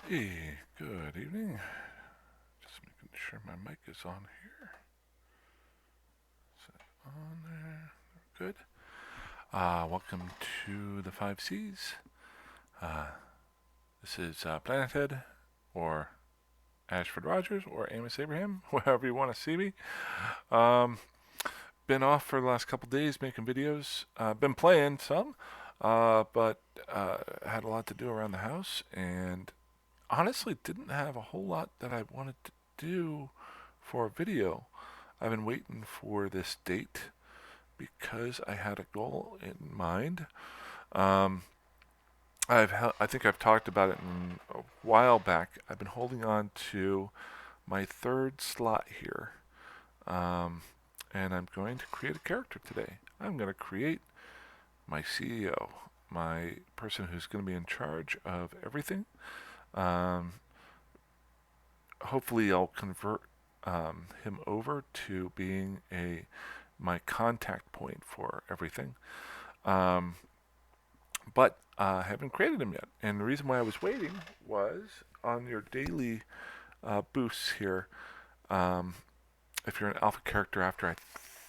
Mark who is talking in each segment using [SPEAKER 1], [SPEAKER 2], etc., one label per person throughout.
[SPEAKER 1] Hey, good evening. Just making sure my mic is on here. Is it on there? Good. Welcome to the 5cs. Uh, this is Planethead, or Ashford Rogers, or Amos Abraham, wherever you want to see me. Um, been off for the last couple days making videos. Been playing some, but had a lot to do around the house, and honestly didn't have a whole lot that I wanted to do for a video. I've been waiting for this date because I had a goal in mind. Um, I think I've talked about it a while back. I've been holding on to my third slot here, um, and I'm going to create a character today. I'm going to create my CEO, my person who's going to be in charge of everything. Um, Hopefully, I'll convert him over to being a my contact point for everything. Um, but I haven't created him yet. And the reason why I was waiting was on your daily boosts here. Um, if you're an alpha character after I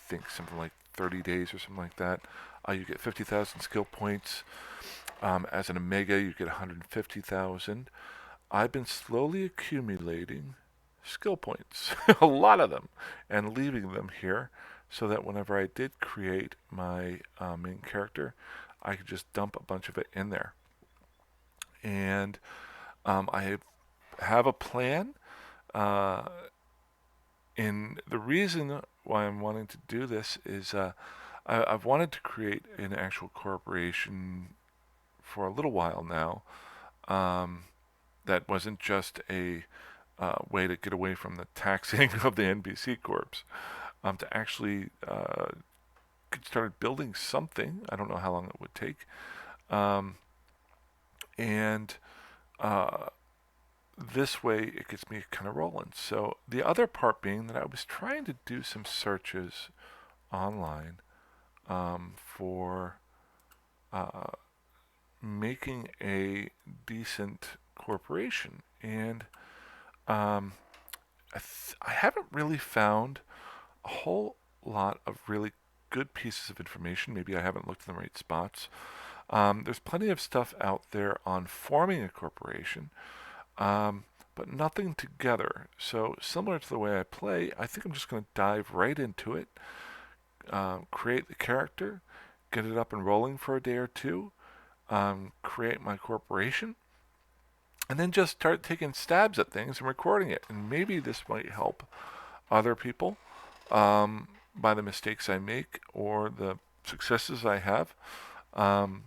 [SPEAKER 1] think something like 30 days or something like that, you get 50,000 skill points. As an Omega, you get 150,000. I've been slowly accumulating skill points, a lot of them, and leaving them here so that whenever I did create my main character, I could just dump a bunch of it in there. And I have a plan. Uh, and the reason why I'm wanting to do this is I've wanted to create an actual corporation for a little while now. Um, that wasn't just a way to get away from the taxing of the NBC corps, to actually get started building something. I don't know how long it would take. Um, and uh, this way it gets me kind of rolling. So the other part being that I was trying to do some searches online for uh, making a decent corporation. And um, I haven't really found a whole lot of really good pieces of information. Maybe I haven't looked in the right spots. There's plenty of stuff out there on forming a corporation, but nothing together. So, similar to the way I play, I think I'm just going to dive right into it, create the character, get it up and rolling for a day or two, create my corporation, and then just start taking stabs at things and recording it. And maybe this might help other people by the mistakes I make or the successes I have. Um,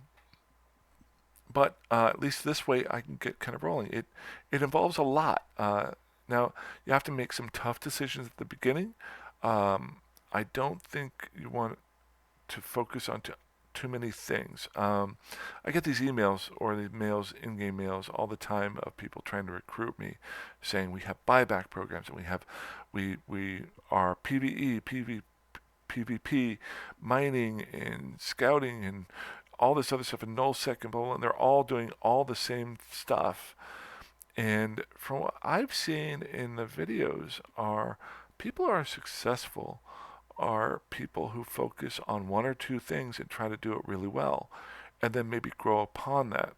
[SPEAKER 1] but at least this way I can get kind of rolling. It involves a lot. Now you have to make some tough decisions at the beginning. Um, I don't think you want to focus on too many things. I get these emails or these mails, in-game mails, all the time of people trying to recruit me, saying we have buyback programs and we are PVE, PvP, mining and scouting and all this other stuff and nullsec and blah, blah, and they're all doing all the same stuff. And from what I've seen in the videos, are people who are successful are people who focus on one or two things and try to do it really well, and then maybe grow upon that.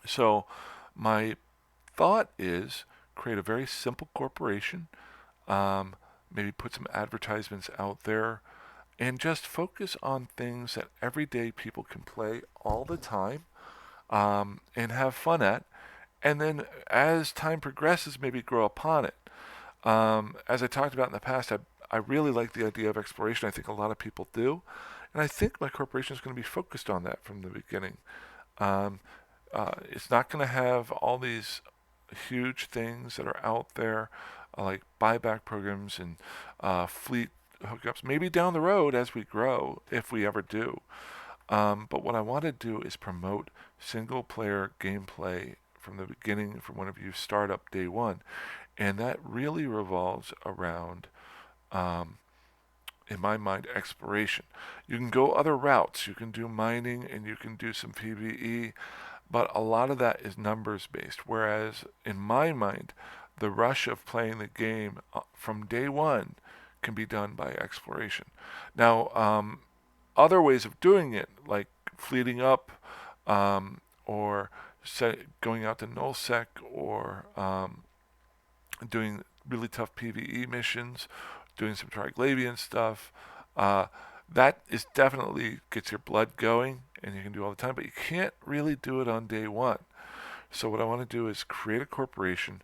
[SPEAKER 1] So my thought is create a very simple corporation, um, maybe put some advertisements out there, and just focus on things that everyday people can play all the time, and have fun at. And then as time progresses, maybe grow upon it. As I talked about in the past, I really like the idea of exploration. I think a lot of people do. And I think my corporation is going to be focused on that from the beginning. Um, it's not going to have all these huge things that are out there, like buyback programs and fleet hookups. Maybe down the road as we grow, if we ever do. But what I want to do is promote single player gameplay from the beginning, from whenever you start up day one. And that really revolves around, um, in my mind, exploration. You can go other routes. You can do mining and you can do some PvE, but a lot of that is numbers based. Whereas in my mind, the rush of playing the game from day one can be done by exploration. Now, other ways of doing it, like fleeting up, or going out to nullsec, or doing really tough PvE missions, doing some Triglavian stuff. Uh, that is definitely gets your blood going, and you can do all the time, but you can't really do it on day one. So what I want to do is create a corporation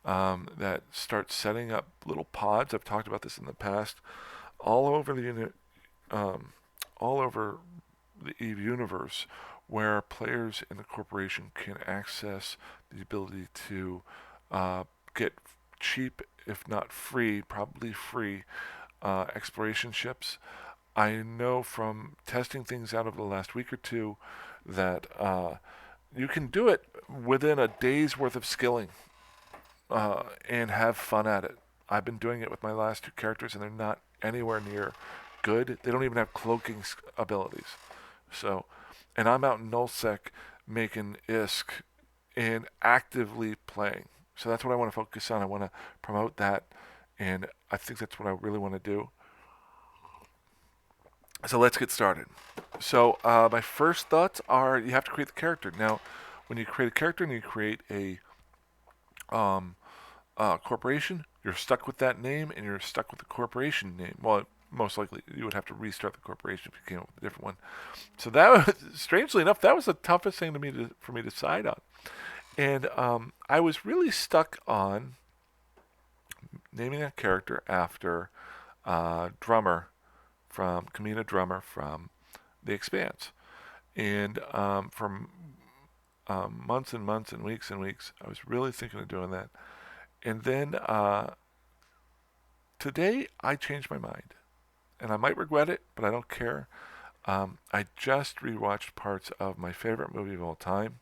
[SPEAKER 1] that starts setting up little pods. I've talked about this in the past, all over the unit, um, all over the EVE universe, where players in the corporation can access the ability to get cheap, if not free, probably free, exploration ships. I know from testing things out over the last week or two that you can do it within a day's worth of skilling and have fun at it. I've been doing it with my last two characters, and they're not anywhere near good. They don't even have cloaking abilities. So, and I'm out in nullsec making ISK and actively playing. So that's what I want to focus on. I want to promote that, and I think that's what I really want to do. So let's get started. So my first thoughts are you have to create the character. Now, when you create a character and you create a um, corporation, you're stuck with that name and you're stuck with the corporation name. Well, most likely you would have to restart the corporation if you came up with a different one. So that was, strangely enough, that was the toughest thing for me to decide on. And I was really stuck on naming a character after Drummer from Kamina Drummer from The Expanse. And from months and months and weeks, I was really thinking of doing that. And then today I changed my mind. And I might regret it, but I don't care. I just rewatched parts of my favorite movie of all time,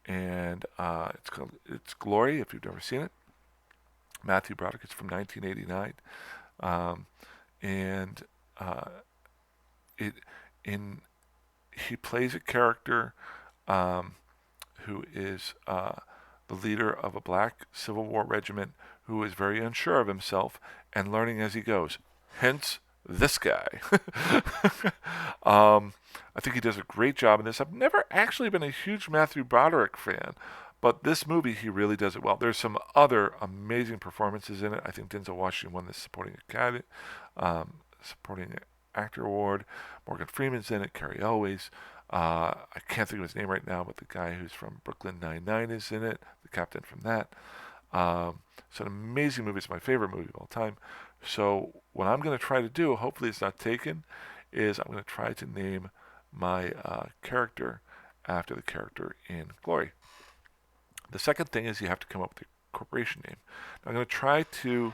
[SPEAKER 1] and it's Glory. If you've never seen it, Matthew Broderick. It's from 1989, and uh, it in he plays a character um, who is the leader of a black Civil War regiment who is very unsure of himself and learning as he goes. Hence, this guy. I think he does a great job in this. I've never actually been a huge Matthew Broderick fan, but this movie he really does it well. There's some other amazing performances in it. I think Denzel Washington won the supporting actor award. Morgan Freeman's in it. Carrie Elways. I can't think of his name right now, but the guy who's from Brooklyn Nine-Nine is in it. The captain from that. It's an amazing movie. It's my favorite movie of all time. So what I'm going to try to do, hopefully it's not taken, is I'm going to try to name my character after the character in Glory. The second thing is you have to come up with a corporation name. Now, I'm going to try to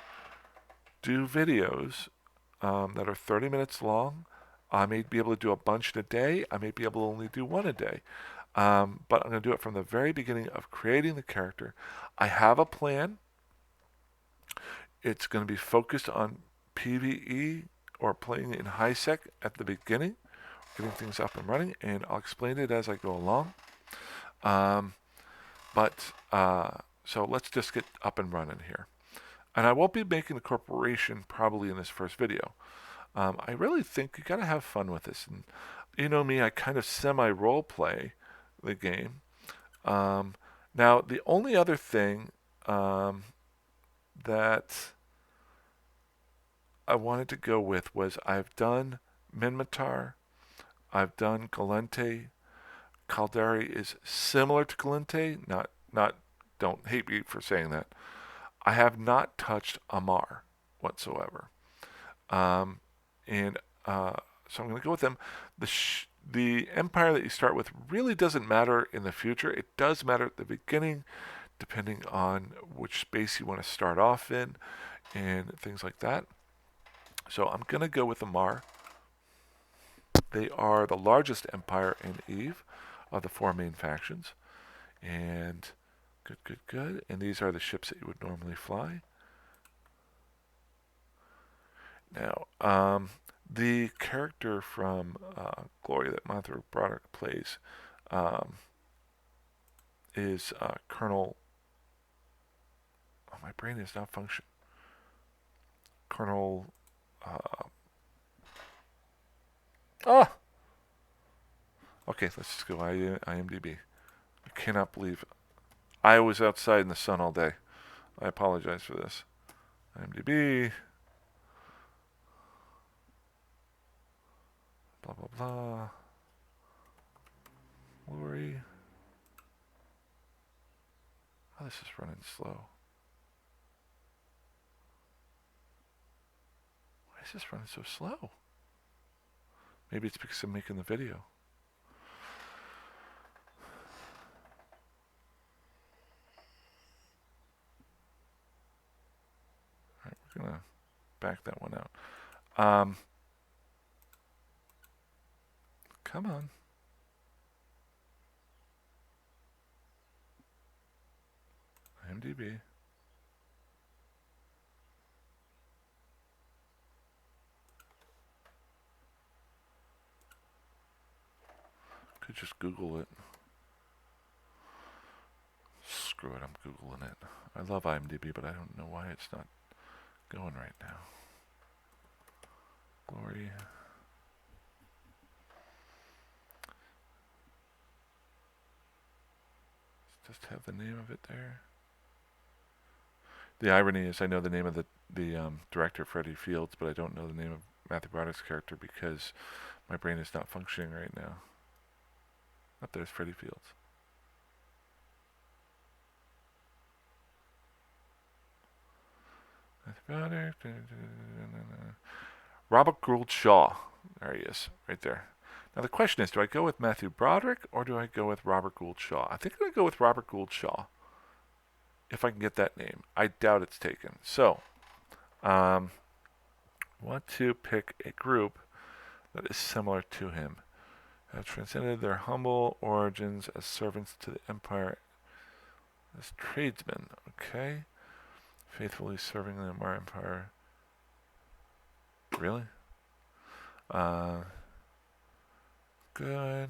[SPEAKER 1] do videos that are 30 minutes long. I may be able to do a bunch in a day. I may be able to only do one a day. But I'm going to do it from the very beginning of creating the character. I have a plan. It's going to be focused on PvE or playing in high sec at the beginning, getting things up and running, and I'll explain it as I go along. Um, so let's just get up and running here. And I won't be making the corporation probably in this first video. I really think you got to have fun with this. And you know me, I kind of semi-role play the game. Now, the only other thing that I wanted to go with was I've done Minmatar, I've done Galente. Caldari is similar to Galente, not don't hate me for saying that. I have not touched Amar whatsoever. Um, and so I'm going to go with them. The empire that you start with really doesn't matter in the future. It does matter at the beginning, depending on which space you want to start off in and things like that. So I'm going to go with Amar. They are the largest empire in EVE of the four main factions. And good. And these are the ships that you would normally fly. Now, the character from Glory that Matthew Broderick plays, is Colonel. Oh, my brain is not functioning. Colonel. Ah. Okay, let's just go IMDb. I cannot believe I was outside in the sun all day. I apologize for this. IMDb. Blah blah blah. Lori. Oh, this is running slow. Why is this running so slow? Maybe it's because I'm making the video. Alright, we're gonna back that one out. Come on. IMDb. Could just Google it. Screw it, I'm Googling it. I love IMDb, but I don't know why it's not going right now. Glory. Just have the name of it there. The irony is I know the name of the director, Freddie Fields, but I don't know the name of Matthew Broderick's character because my brain is not functioning right now. Up there's Freddie Fields. Robert Gould Shaw. There he is, right there. Now the question is, do I go with Matthew Broderick or do I go with Robert Gould Shaw? I think I'm going to go with Robert Gould Shaw. If I can get that name. I doubt it's taken. So, want to pick a group that is similar to him. Have transcended their humble origins as servants to the empire as tradesmen. Okay. Faithfully serving the empire. Really? Good.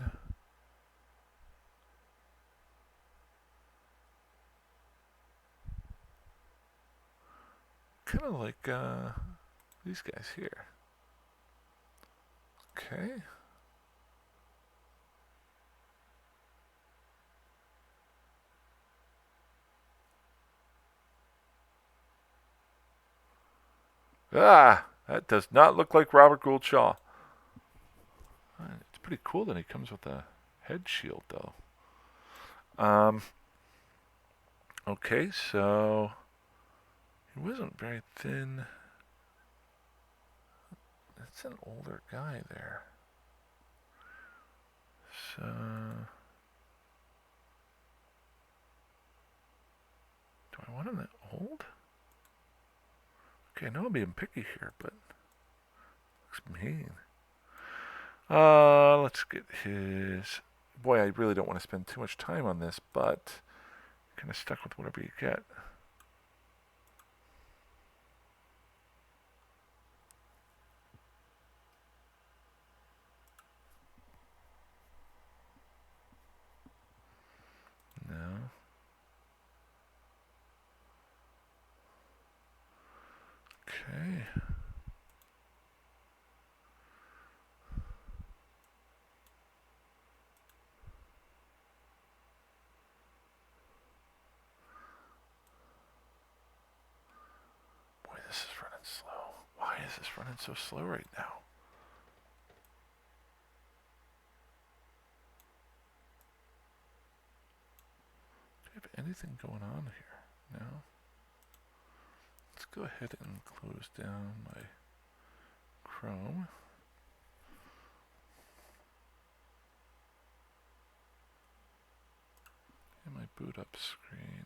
[SPEAKER 1] Kind of like these guys here. Okay. Ah, that does not look like Robert Gould Shaw. It's pretty cool that he comes with a head shield, though. Okay, so he wasn't very thin. That's an older guy there. So do I want him that old? Okay, I know I'm being picky here, but looks mean. Let's get his. Boy, I really don't want to spend too much time on this, but kind of stuck with whatever you get. No. Okay. Boy, this is running slow. Why is this running so slow right now? Do we have anything going on here? No. Let's go ahead and close down my Chrome. And my boot up screen.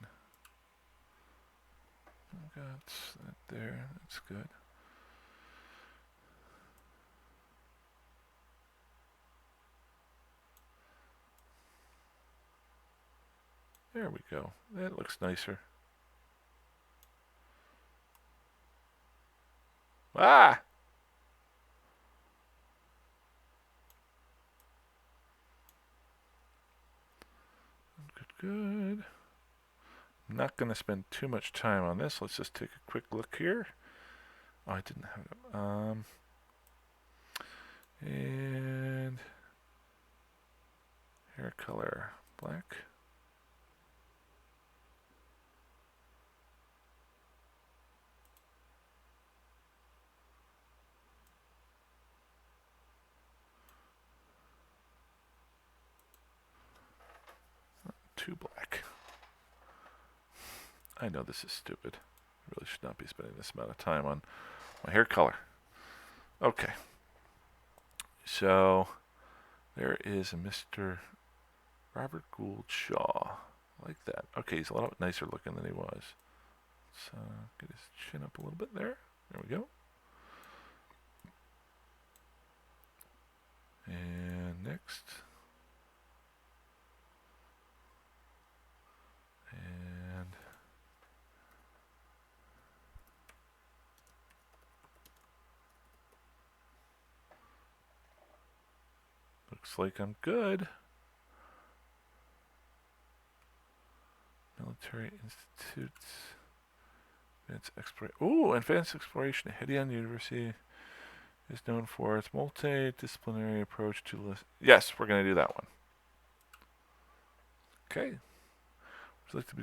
[SPEAKER 1] I've got that there. That's good. There we go. That looks nicer. Ah! good. I'm not going to spend too much time on this. Let's just take a quick look here. Oh, I didn't have it. And hair color, black. Too black. I know this is stupid. I really should not be spending this amount of time on my hair color. Okay. So there is a Mr. Robert Gould Shaw. I like that. Okay, he's a lot nicer looking than he was. Let's get his chin up a little bit there. There we go. And next. And looks like I'm good. Military Institutes. Advanced Exploration. Ooh, Advanced Exploration. Hedion University is known for its multidisciplinary approach to list. Yes, we're going to do that one. Okay. Would you like to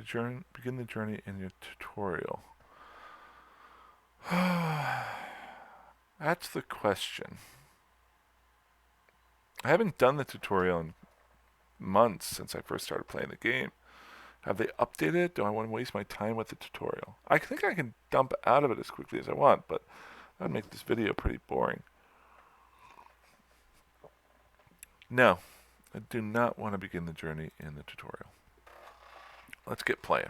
[SPEAKER 1] begin the journey in your tutorial? That's the question. I haven't done the tutorial in months since I first started playing the game. Have they updated it? Do I want to waste my time with the tutorial? I think I can dump out of it as quickly as I want, but that would make this video pretty boring. No, I do not want to begin the journey in the tutorial. Let's get playing.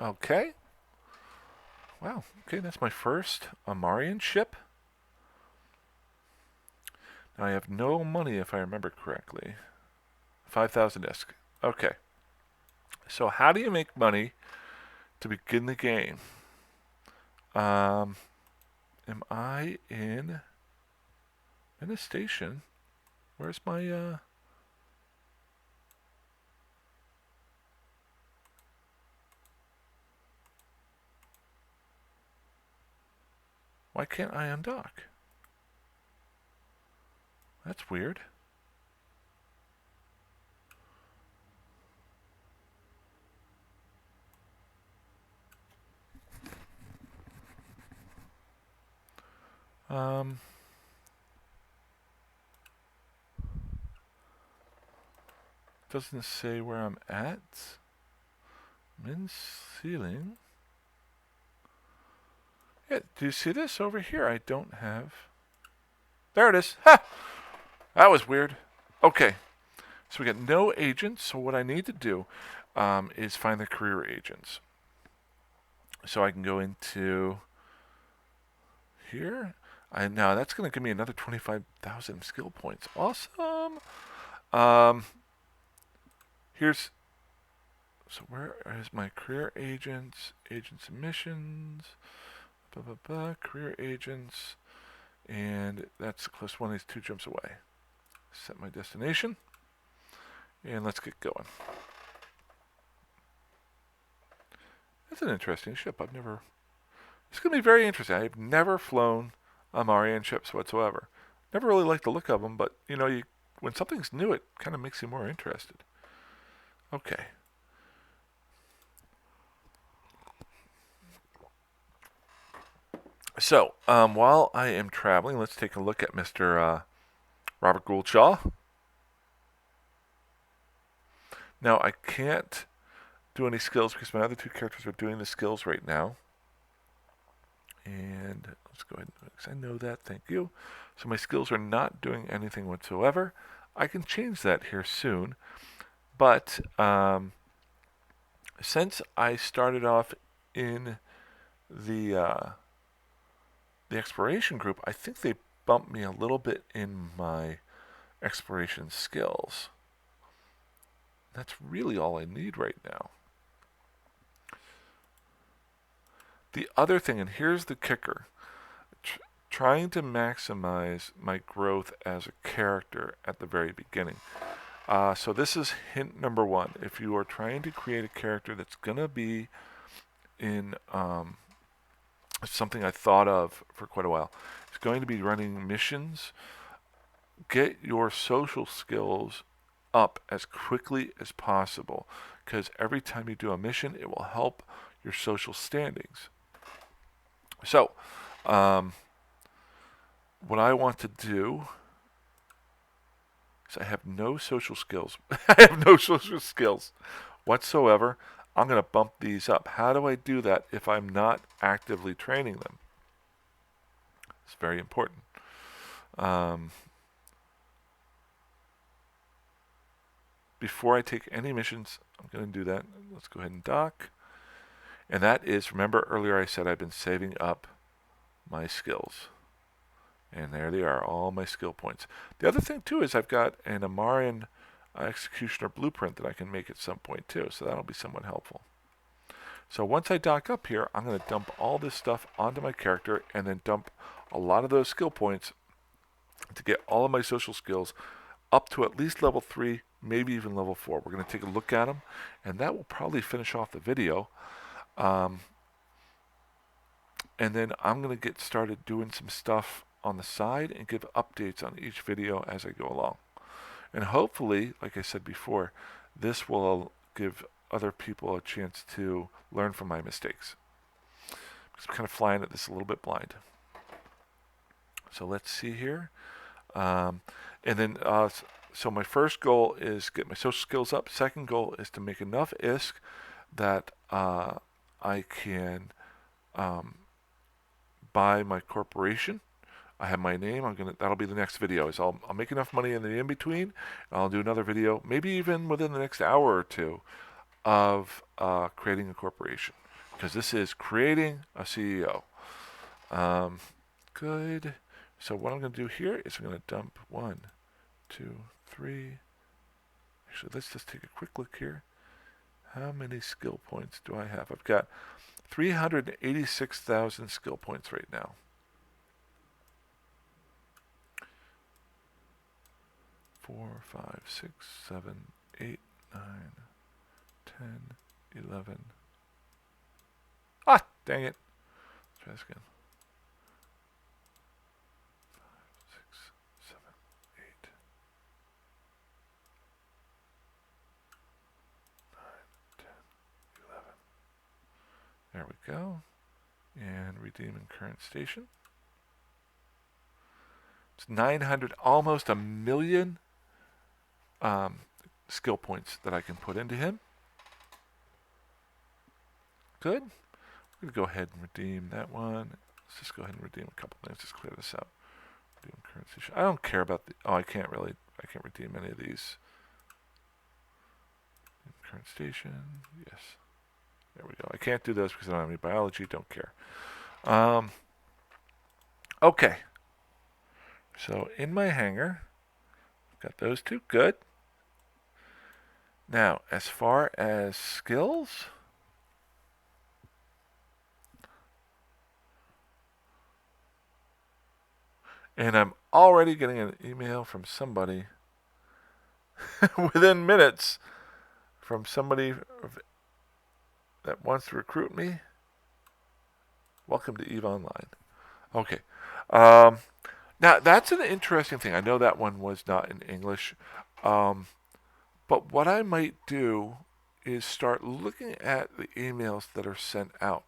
[SPEAKER 1] Okay. Wow. Okay, that's my first Amarian ship. Now I have no money if I remember correctly. 5,000 ISK. Okay. So how do you make money to begin the game? Am I in a station? Where's my why can't I undock? That's weird. Doesn't say where I'm at. I'm in ceiling. Yeah, do you see this over here? I don't have. There it is. Ha! That was weird. Okay, so we got no agents. So what I need to do is find the career agents. So I can go into here. Now that's going to give me another 25,000 skill points. Awesome. So where is my career agents? Agent submissions. Career agents. And that's the closest one. These 2 jumps away. Set my destination. And let's get going. That's an interesting ship. It's going to be very interesting. I've never flown Amarian ships whatsoever. Never really liked the look of them, but when something's new, it kind of makes you more interested. Okay. So, while I am traveling, let's take a look at Mr. Robert Gould Shaw. Now, I can't do any skills because my other 2 characters are doing the skills right now. And let's go ahead and do it because I know that. Thank you. So my skills are not doing anything whatsoever. I can change that here soon. But since I started off in the exploration group, I think they bumped me a little bit in my exploration skills. That's really all I need right now. The other thing, and here's the kicker, trying to maximize my growth as a character at the very beginning. So this is hint number one. If you are trying to create a character that's going to be in something I thought of for quite a while, it's going to be running missions. Get your social skills up as quickly as possible, because every time you do a mission, it will help your social standings. So, what I want to do is I have no social skills. I have no social skills whatsoever. I'm going to bump these up. How do I do that if I'm not actively training them? It's very important. Before I take any missions, I'm going to do that. Let's go ahead and dock. And that is, remember earlier I said I've been saving up my skills. And there they are, all my skill points. The other thing too is I've got an Amarian executioner blueprint that I can make at some point too, so that'll be somewhat helpful. So once I dock up here, I'm going to dump all this stuff onto my character and then dump a lot of those skill points to get all of my social skills up to at least level 3, maybe even level 4. We're going to take a look at them, and that will probably finish off the video. And then I'm going to get started doing some stuff on the side and give updates on each video as I go along. And hopefully, like I said before, this will give other people a chance to learn from my mistakes. Because I'm kind of flying at this a little bit blind. So let's see here. And then, so my first goal is get my social skills up. Second goal is to make enough ISK that I can buy my corporation. I have my name. That'll be the next video. Is I'll make enough money in the in between. And I'll do another video, maybe even within the next hour or two, of creating a corporation, because this is creating a CEO. Good. So what I'm going to do here is I'm going to dump 1, 2, 3. Actually, let's just take a quick look here. How many skill points do I have? I've got 386,000 skill points right now. 4, 5, 6, 7, 8, 9, 10, 11. Ah, dang it. Let's try this again. 5, 6, 7, 8, 9, 10, 11. There we go. And redeem in current station. It's 900, almost a million skill points that I can put into him. Good. I'm going to go ahead and redeem that one. Let's just go ahead and redeem a couple things. Just clear this out. Redeem current station. I don't care about the... Oh, I can't redeem any of these. Current station. Yes. There we go. I can't do those because I don't have any biology. Don't care. Okay. So in my hangar, I've got those two. Good. Now, as far as skills, and I'm already getting an email from somebody within minutes from somebody that wants to recruit me. Welcome to EVE Online. Okay. Now, that's an interesting thing. I know that one was not in English. But what I might do is start looking at the emails that are sent out.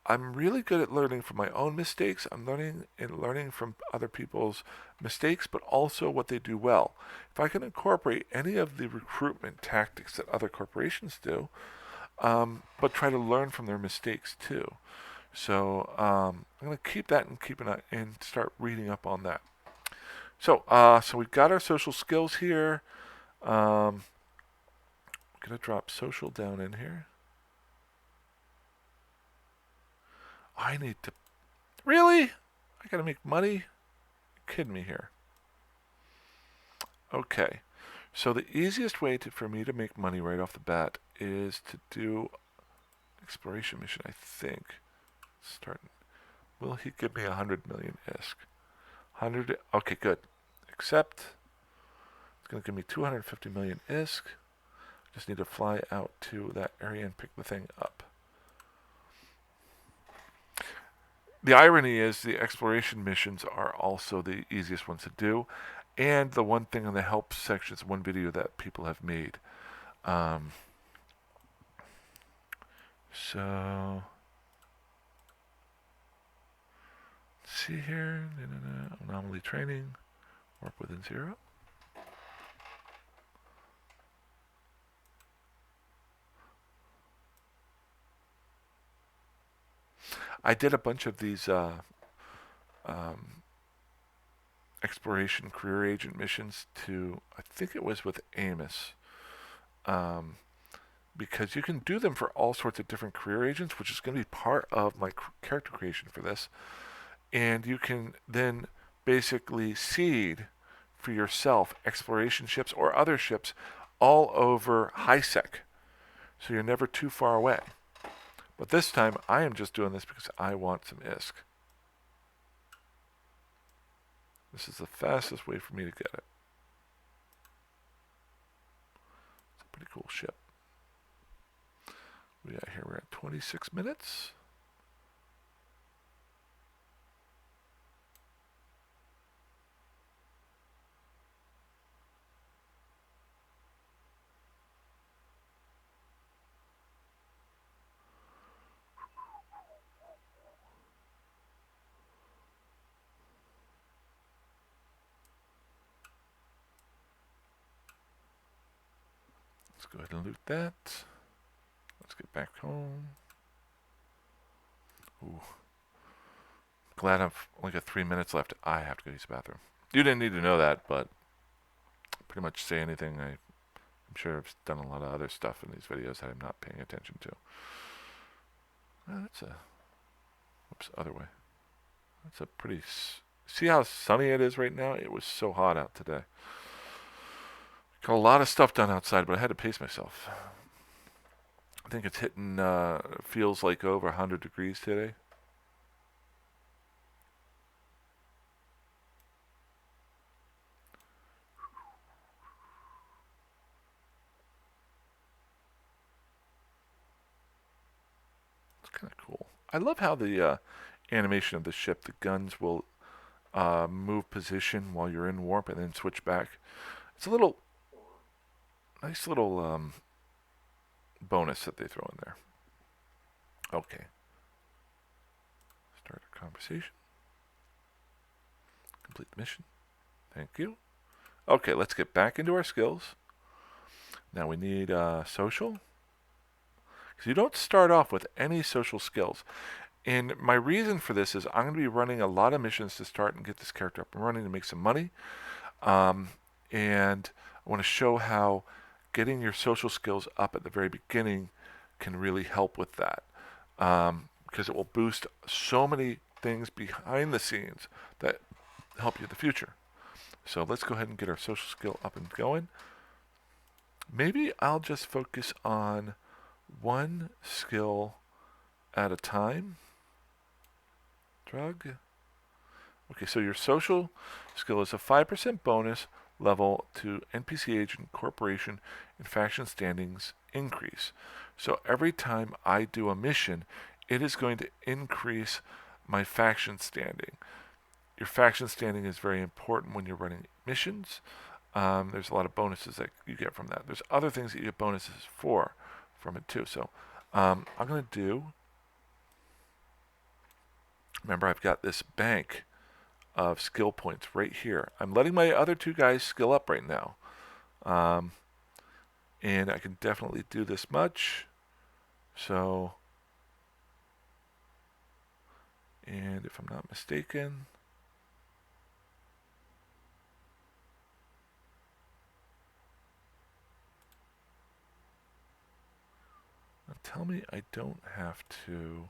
[SPEAKER 1] I'm really good at learning from my own mistakes. I'm learning from other people's mistakes, but also what they do well. If I can incorporate any of the recruitment tactics that other corporations do, but try to learn from their mistakes too. So I'm going to keep that and start reading up on that. So we've got our social skills here. I'm going to drop social down in here. I need to... Really? I got to make money? You're kidding me here. Okay. So the easiest way for me to make money right off the bat is to do exploration mission, I think. start. Will he give me 100 million ISK? 100. Okay, good. Accept. It's going to give me 250 million ISK. Just need to fly out to that area and pick the thing up. The irony is the exploration missions are also the easiest ones to do, and the one thing in the help section is one video that people have made. So let's see here. Anomaly training. Warp within 0. I did a bunch of these exploration career agent missions to, I think it was with Amos, because you can do them for all sorts of different career agents, which is going to be part of my character creation for this. And you can then basically seed for yourself exploration ships or other ships all over HiSec, so you're never too far away. But this time, I am just doing this because I want some ISK. This is the fastest way for me to get it. It's a pretty cool ship. We got here, we're at 26 minutes. Let's go ahead and loot that. Let's get back home. Ooh. Glad I've only got 3 minutes left. I have to go use the bathroom. You didn't need to know that, but pretty much say anything. I'm sure I've done a lot of other stuff in these videos that I'm not paying attention to. That's a... Whoops, other way. That's a pretty... See how sunny it is right now? It was so hot out today. Got a lot of stuff done outside, but I had to pace myself. I think it's hitting, feels like over 100 degrees today. It's kind of cool. I love how the animation of the ship, the guns will move position while you're in warp and then switch back. It's a little, nice little bonus that they throw in there. Okay. Start a conversation. Complete the mission. Thank you. Okay, let's get back into our skills. Now we need social. Because you don't start off with any social skills. And my reason for this is I'm going to be running a lot of missions to start and get this character up and running to make some money. And I want to show how getting your social skills up at the very beginning can really help with that. Because it will boost so many things behind the scenes that help you in the future. So let's go ahead and get our social skill up and going. Maybe I'll just focus on one skill at a time. Drug. Okay, so your social skill is a 5% bonus level to NPC agent, corporation, and faction standings increase. So every time I do a mission, it is going to increase my faction standing. Your faction standing is very important when you're running missions. There's a lot of bonuses that you get from that. There's other things that you get bonuses from it too. So I'm going to do... Remember, I've got this bank of skill points right here. I'm letting my other two guys skill up right now. And I can definitely do this much. So, and if I'm not mistaken... Now tell me I don't have to...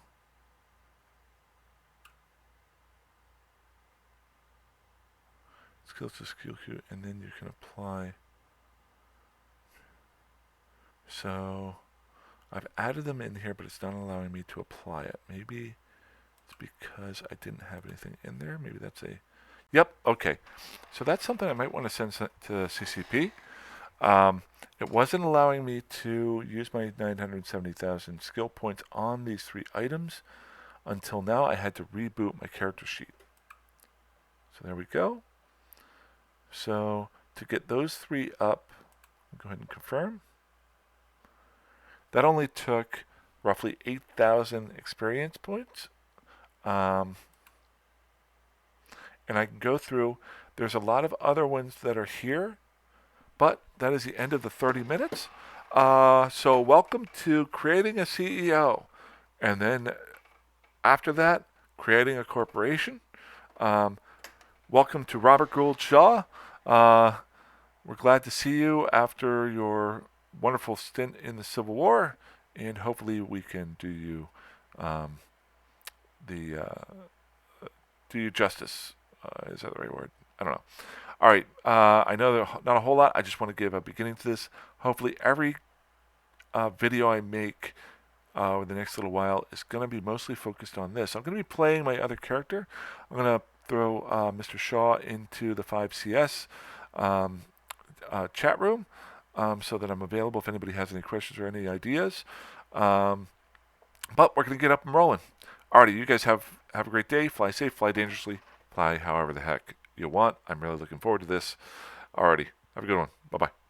[SPEAKER 1] Skills to skill queue, and then you can apply. So I've added them in here, but it's not allowing me to apply it. Maybe It's because I didn't have anything in there. Maybe that's a... Yep, okay. So that's something I might want to send to CCP. It wasn't allowing me to use my 970,000 skill points on these 3 items until now. I had to reboot my character sheet. So there we go. So to get those 3 up, go ahead and confirm. That only took roughly 8,000 experience points. And I can go through. There's a lot of other ones that are here, but that is the end of the 30 minutes. So welcome to creating a CEO. And then after that, creating a corporation. Welcome to Robert Gould Shaw. We're glad to see you after your wonderful stint in the Civil War, and hopefully we can do you do you justice. Is that the right word? I don't know. All right. I know there's not a whole lot. I just want to give a beginning to this. Hopefully every video I make over the next little while is going to be mostly focused on this. I'm going to be playing my other character. I'm going to throw Mr. Shaw into the 5cs chat room so that I'm available if anybody has any questions or any ideas. But we're going to get up and rolling. Alrighty, you guys have a great day. Fly safe, fly dangerously, fly however the heck you want. I'm really looking forward to this. Alrighty, have a good one. Bye-bye.